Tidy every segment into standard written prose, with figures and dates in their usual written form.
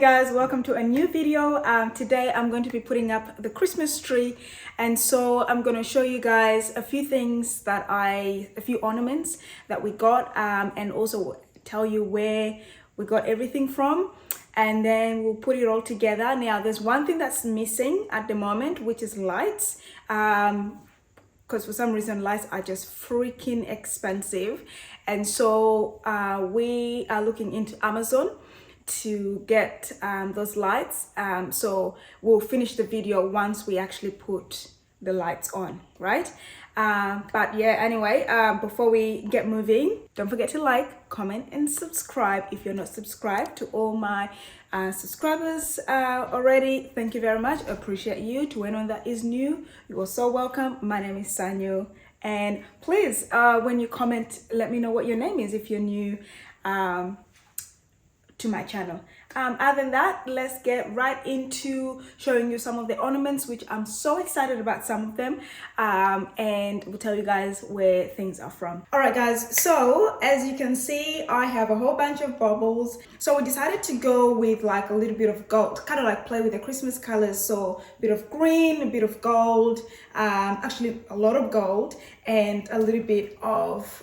Hey guys, welcome to a new video. Today I'm going to be putting up the Christmas tree, and so I'm going to show you guys a few things a few ornaments that we got, and also tell you where we got everything from, and then we'll put it all together. Now there's one thing that's missing at the moment, which is lights. Because for some reason lights are just freaking expensive, and so we are looking into Amazon to get those lights. So we'll finish the video once we actually put the lights on, right? But yeah, anyway, before we get moving, don't forget to like, comment and subscribe if you're not subscribed. To all my subscribers already, thank you very much, appreciate you. To anyone that is new, you are so welcome. My name is Sanyo, and please when you comment, let me know what your name is if you're new to my channel. Other than that, let's get right into showing you some of the ornaments, which I'm so excited about some of them, and we'll tell you guys where things are from. All right guys, so as you can see, I have a whole bunch of baubles. So we decided to go with like a little bit of gold, kind of like play with the Christmas colors. So a bit of green, a bit of gold, actually a lot of gold, and a little bit of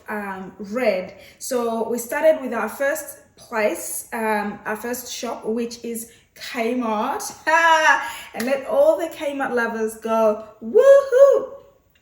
red. So we started with our first place, our first shop, which is Kmart. And let all the Kmart lovers go woohoo!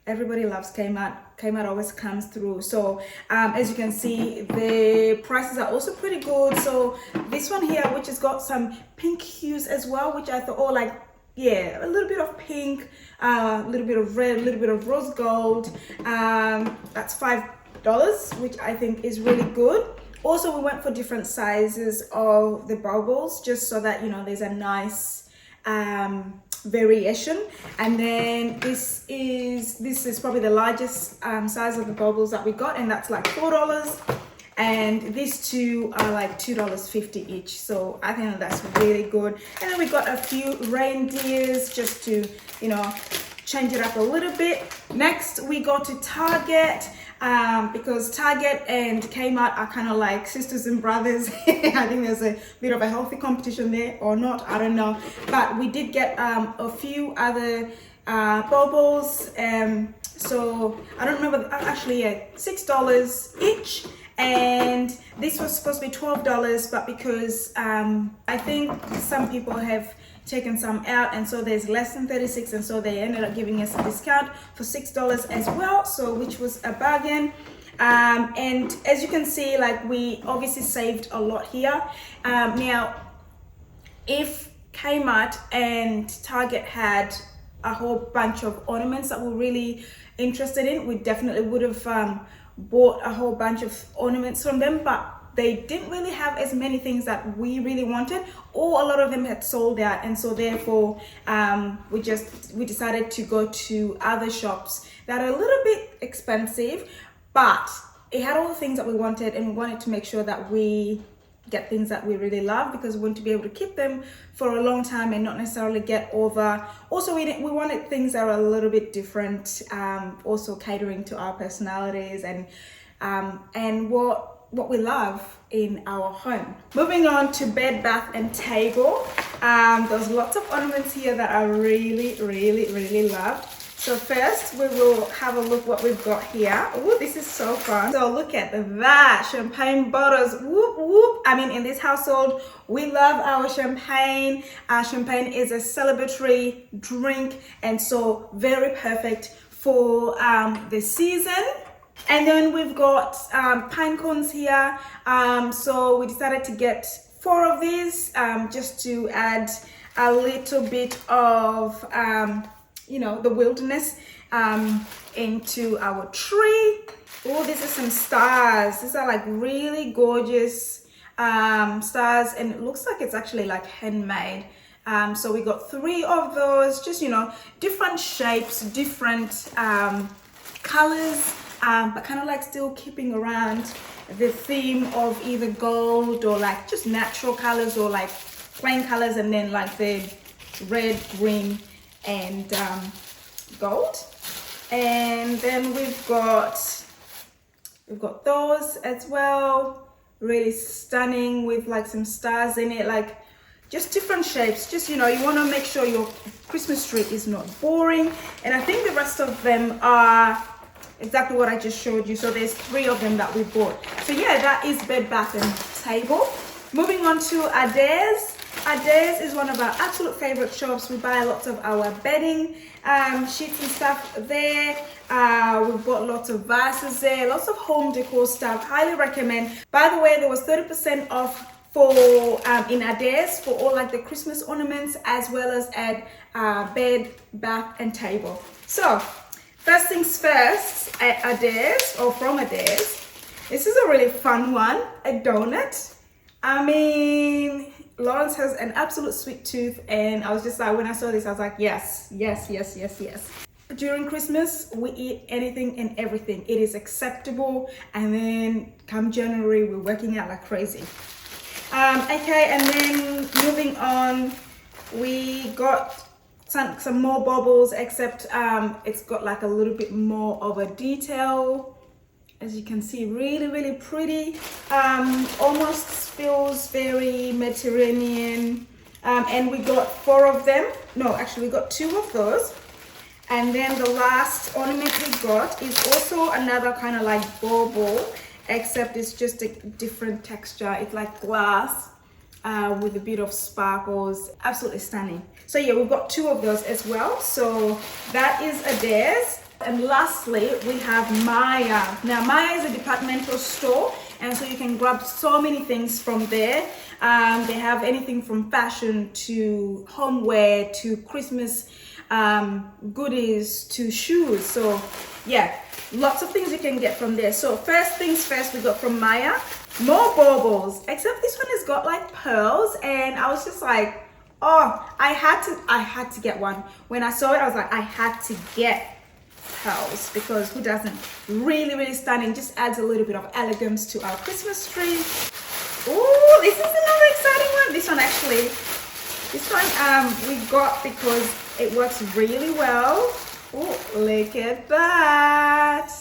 Everybody loves Kmart. Kmart always comes through. So as you can see, the prices are also pretty good. So this one here, which has got some pink hues as well, which I thought, oh, like, yeah, a little bit of pink, a little bit of red, a little bit of rose gold. That's $5, which I think is really good. Also, we went for different sizes of the baubles, just so that, you know, there's a nice variation. And then this is probably the largest size of the baubles that we got, and that's like $4. And these two are like $2.50 each. So I think that's really good. And then we got a few reindeers just to, you know, change it up a little bit. Next, we go to Target. Because Target and Kmart are kind of like sisters and brothers. I think there's a bit of a healthy competition there, or not, I don't know. But we did get a few other baubles. So I don't remember, actually $6 each. And this was supposed to be $12, but because I think some people have taken some out, and so there's less than 36, and so they ended up giving us a discount for $6 as well, so which was a bargain. And as you can see, like, we obviously saved a lot here. Now if Kmart and Target had a whole bunch of ornaments that we're really interested in, we definitely would have bought a whole bunch of ornaments from them, but they didn't really have as many things that we really wanted, or a lot of them had sold out, and so therefore we decided to go to other shops that are a little bit expensive, but it had all the things that we wanted, and we wanted to make sure that we get things that we really love, because we want to be able to keep them for a long time and not necessarily get over. Also, we wanted things that are a little bit different, also catering to our personalities and what we love in our home. Moving on to bed, bath and table. There's lots of ornaments here that I really loved. So first we will have a look what we've got here. Oh, this is so fun. So look at that, champagne bottles. Whoop whoop. I mean, in this household we love our champagne. Champagne is a celebratory drink, and so very perfect for the season. And then we've got pine cones here. So we decided to get 4 of these just to add a little bit of you know, the wilderness into our tree. Oh, these are some stars. These are like really gorgeous stars, and it looks like it's actually like handmade. So we got 3 of those, just, you know, different shapes, different colors, but kind of like still keeping around the theme of either gold or like just natural colors, or like plain colors, and then like the red, green and gold. And then we've got those as well, really stunning, with like some stars in it, like just different shapes. Just, you know, you want to make sure your Christmas tree is not boring. And I think the rest of them are exactly what I just showed you. So there's 3 of them that we bought. So yeah, that is Bed Bath & Table. Moving on to Adair's. Adair's is one of our absolute favorite shops. We buy lots of our bedding sheets and stuff there. We've got lots of vases there, lots of home decor stuff. Highly recommend. By the way, there was 30% off for in Adair's for all like the Christmas ornaments, as well as at Bed Bath & Table. So first things first, at Adair's, or from Adair's, this is a really fun one, a donut. I mean, Lawrence has an absolute sweet tooth, and I was just like, when I saw this, I was like, yes, yes, yes, yes, yes. During Christmas, we eat anything and everything. It is acceptable, and then come January, we're working out like crazy. Okay, and then moving on, we got some more baubles, except it's got like a little bit more of a detail. As you can see, really, really pretty. Almost feels very Mediterranean. And we got 4 of them. No, actually we got 2 of those. And then the last ornament we got is also another kind of like bauble, except it's just a different texture. It's like glass with a bit of sparkles. Absolutely stunning. So yeah, we've got 2 of those as well. So that is Adair's. And lastly, we have Maya. Now, Maya is a departmental store, and so you can grab so many things from there. They have anything from fashion to homeware to Christmas goodies to shoes. So yeah, lots of things you can get from there. So first things first, we got from Maya more baubles, except this one has got like pearls, and I was just like, oh, I had to get one. When I saw it, I was like, I had to get pearls, because who doesn't? Really, really stunning. Just adds a little bit of elegance to our Christmas tree. Oh, this is another exciting one. This one we got because it works really well. Oh, look at that.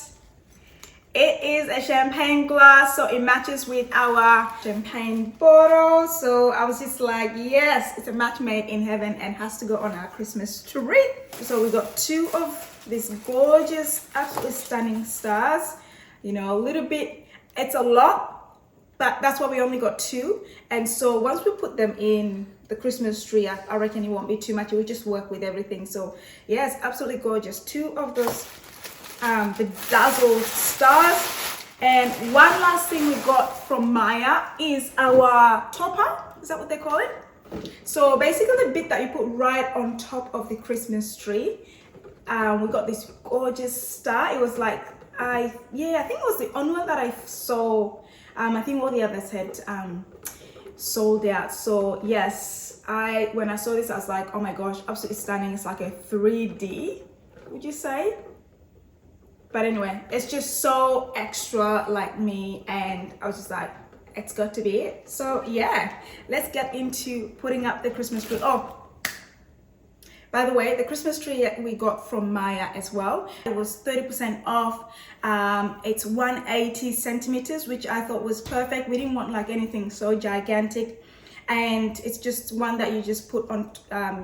It is a champagne glass, so it matches with our champagne bottle. So I was just like, yes, it's a match made in heaven and has to go on our Christmas tree. So we got 2 of these gorgeous, absolutely stunning stars. You know, a little bit, it's a lot, but that's why we only got 2. And so once we put them in the Christmas tree, I reckon it won't be too much. It will just work with everything. So yes, absolutely gorgeous. 2 of those bedazzled stars. And one last thing we got from Maya is our topper. Is that what they call it? So basically the bit that you put right on top of the Christmas tree. We got this gorgeous star. It was like, I think it was the only one that I saw. I think all the others had sold out. So yes, when I saw this, I was like, oh my gosh, absolutely stunning. It's like a 3D, would you say? But anyway, it's just so extra like me, and I was just like, it's got to be it. So yeah, let's get into putting up the Christmas tree. Oh, by the way, the Christmas tree we got from Maya as well. It was 30% off. It's 180 centimeters, which I thought was perfect. We didn't want like anything so gigantic. And it's just one that you just put on,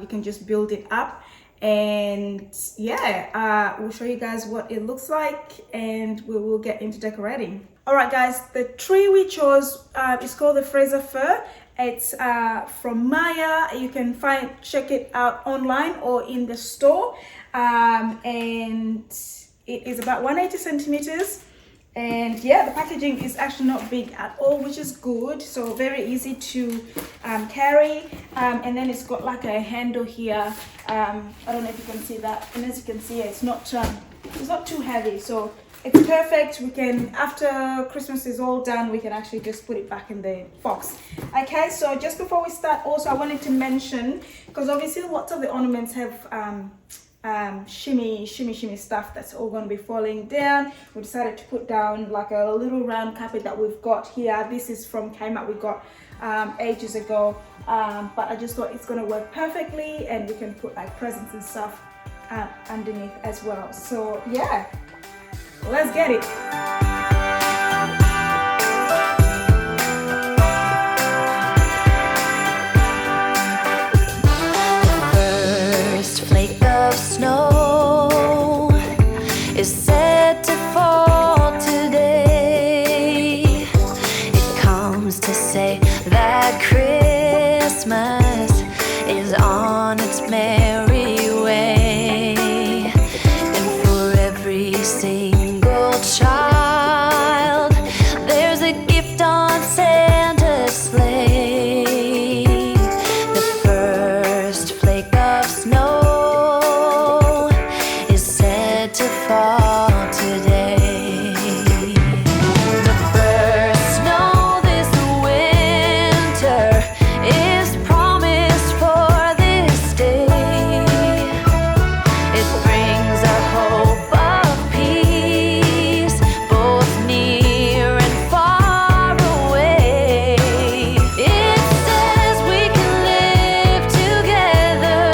you can just build it up. And yeah, we'll show you guys what it looks like, and we will get into decorating. All right, guys, the tree we chose is called the Fraser Fir. It's from Maya. You can check it out online or in the store. And it is about 180 centimeters. And yeah, the packaging is actually not big at all, which is good. So very easy to carry. And then it's got like a handle here. I don't know if you can see that. And as you can see, it's not too heavy. So it's perfect. We can, after Christmas is all done, we can actually just put it back in the box. Okay, so just before we start, also I wanted to mention, because obviously lots of the ornaments have shimmy stuff that's all going to be falling down. We decided to put down like a little round carpet that we've got here. This is from Kmart. We got ages ago, but I just thought it's going to work perfectly, and we can put like presents and stuff underneath as well. So yeah, let's get it. Let's get it. Christmas is on its merry way, and for every single child there's a gift on Santa's sleigh. The first flake of snow is said to fall today. The first snow this winter is promised for this day. It brings a hope of peace, both near and far away. It says we can live together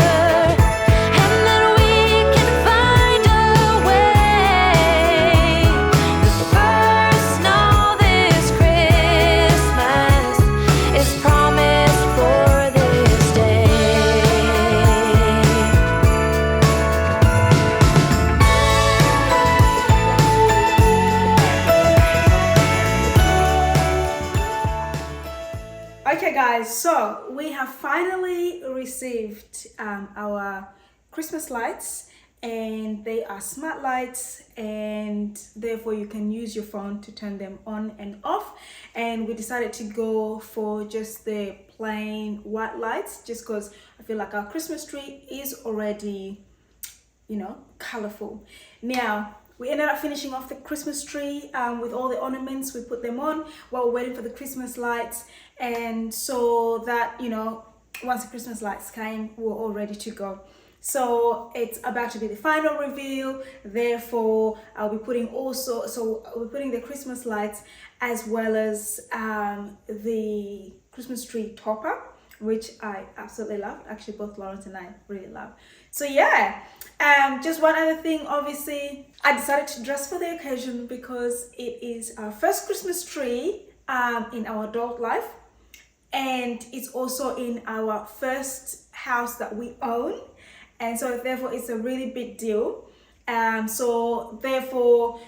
and that we can find a way. The first snow this Christmas is promised for this day. Okay guys, so we have finally received our Christmas lights, and they are smart lights, and therefore you can use your phone to turn them on and off. And we decided to go for just the plain white lights, just because I feel like our Christmas tree is already, you know, colorful. Now we ended up finishing off the Christmas tree with all the ornaments. We put them on while we're waiting for the Christmas lights, and so that, you know, once the Christmas lights came, we're all ready to go. So it's about to be the final reveal, therefore I'll be putting we're putting the Christmas lights as well as the Christmas tree topper, which I absolutely love. Actually, both Lawrence and I really love. So yeah, just one other thing, obviously I decided to dress for the occasion because it is our first Christmas tree in our adult life, and it's also in our first house that we own, and so therefore it's a really big deal. So therefore,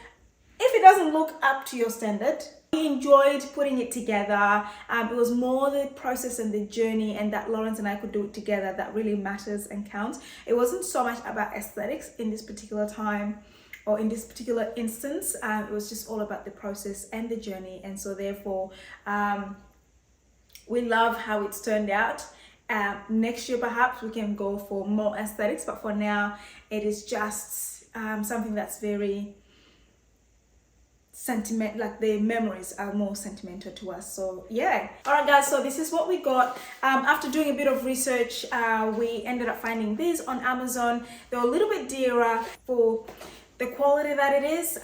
if it doesn't look up to your standard, we enjoyed putting it together. It was more the process and the journey, and that Lawrence and I could do it together, that really matters and counts. It wasn't so much about aesthetics in this particular time or in this particular instance. It was just all about the process and the journey, and so therefore we love how it's turned out. Next year perhaps we can go for more aesthetics, but for now it is just something that's very sentiment, like the memories are more sentimental to us. So yeah, all right guys, so this is what we got. After doing a bit of research, we ended up finding these on Amazon. They're a little bit dearer for the quality that it is.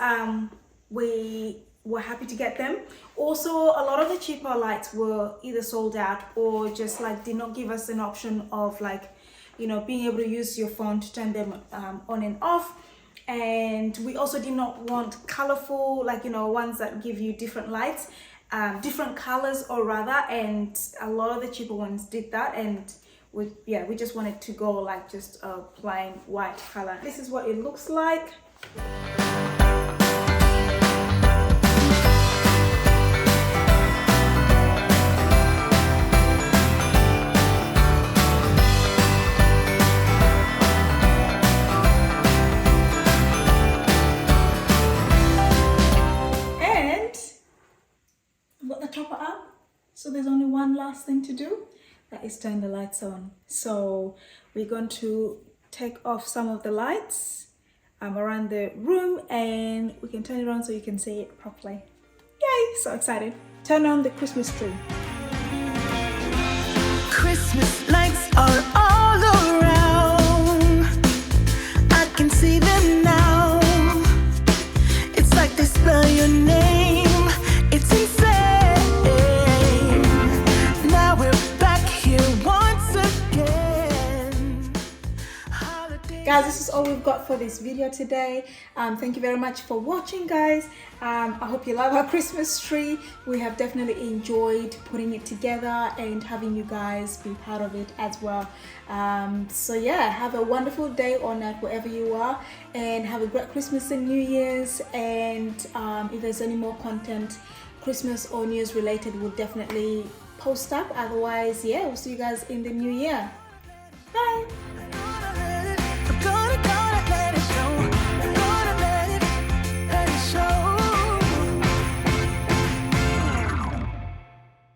We were happy to get them. Also, a lot of the cheaper lights were either sold out or just like did not give us an option of, like, you know, being able to use your phone to turn them on and off. And we also did not want colorful, like, you know, ones that give you different lights, different colors, or rather, and a lot of the cheaper ones did that. And we just wanted to go like just a plain white color. This is what it looks like. Topper up, so there's only one last thing to do, that is turn the lights on. So we're going to take off some of the lights around the room, and we can turn it on so you can see it properly. Yay, so excited. Turn on the Christmas tree. Christmas lights are all around, I can see them now. It's like they spell your name, it's insane. Guys, this is all we've got for this video today. Thank you very much for watching, guys. I hope you love our Christmas tree. We have definitely enjoyed putting it together and having you guys be part of it as well. So yeah, have a wonderful day or night wherever you are, and have a great Christmas and New Year's. And if there's any more content, Christmas or New Year's related, we'll definitely post up. Otherwise, yeah, we'll see you guys in the new year.